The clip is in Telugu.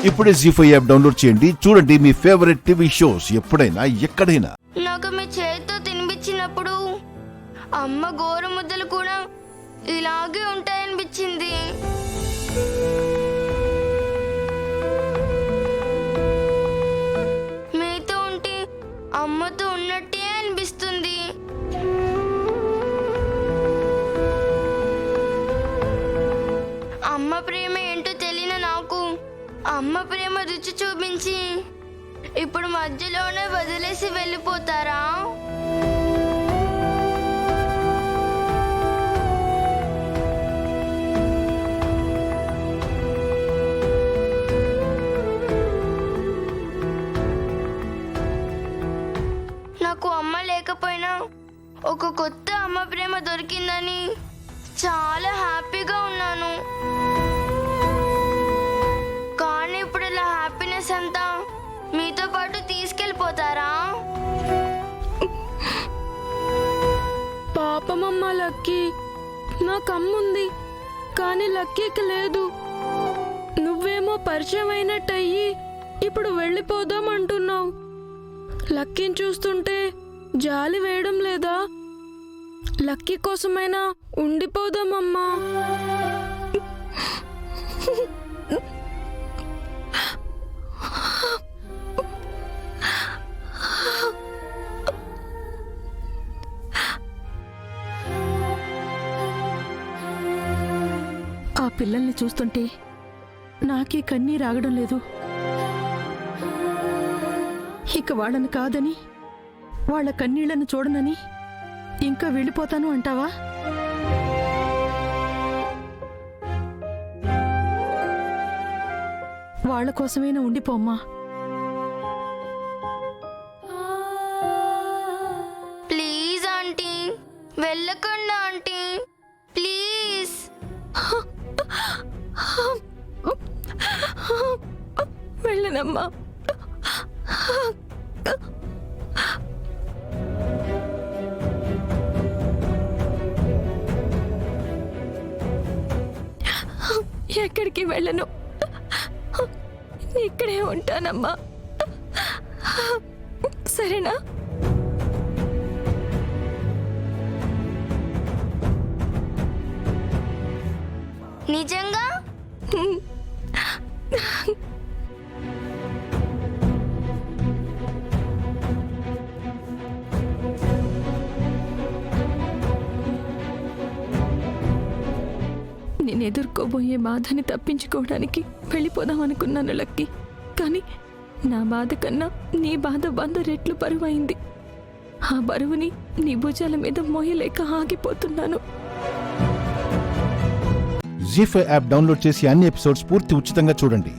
ఇప్పుడే జీ5 యాప్ డౌన్లోడ్ చేయండి. చూడండి మీ ఫేవరెట్ టీవీ షోస్ ఎప్పుడైనా ఎక్కడైనా. నాకు మీ చేతితో తినిపించినప్పుడు అమ్మ గోరుముద్దలు కూడా ఇలాగే ఉంటాయనిపించింది. మీతో ఉంటే అమ్మతో ఉన్నట్టే అనిపిస్తుంది. అమ్మ ప్రేమ ఏంటో తెలియని నాకు అమ్మ ప్రేమ రుచి చూపించి ఇప్పుడు మధ్యలోనే వదిలేసి వెళ్ళిపోతారా? నాకు అమ్మ లేకపోయినా ఒక కొత్త అమ్మ ప్రేమ దొరికిందని చాలా హ్యాపీగా ఉన్నాను. కానీ ఇప్పుడు ఇలా హ్యాపీనెస్ అంతా మీతో పాటు తీసుకెళ్ళిపోతారా? పాపమమ్మ లక్కీ, నాకు అమ్ముంది కానీ లక్కీకి లేదు. నువ్వేమో పరిచయం అయినట్టయి ఇప్పుడు వెళ్ళిపోదాం అంటున్నావు. లక్కీని చూస్తుంటే జాలి వేయడం లేదా? లక్కీ కోసమైనా ఉండిపోదామమ్మా. ఆ పిల్లల్ని చూస్తుంటే నాకే కన్నీరు ఆగడం లేదు. ఇక వాళ్ళని కాదని, వాళ్ళ కన్నీళ్లను చూడనని ఇంకా వెళ్ళిపోతాను అంటావా? వాళ్ళ కోసమైనా ఉండిపోమ్మా. ప్లీజ్ ఆంటీ, వెళ్ళకుండా ఆంటీ, ప్లీజ్. వెళ్ళనమ్మా. ఎక్కడికి వెళ్ళను, ఇక్కడే ఉంటానమ్మా. సరేనా? నిజంగా? నేను ఎదుర్కోబోయే బాధని తప్పించుకోవడానికి వెళ్ళిపోదాం అనుకున్నాను లక్కీ. కానీ నా బాధ కన్నా నీ బాధ 100 రెట్లు బరువైంది. ఆ బరువుని నీ భుజాల మీద మోయలేక ఆగిపోతున్నాను. జీ5 యాప్ డౌన్లోడ్ చేసి అన్ని ఎపిసోడ్స్ పూర్తి ఉచితంగా చూడండి.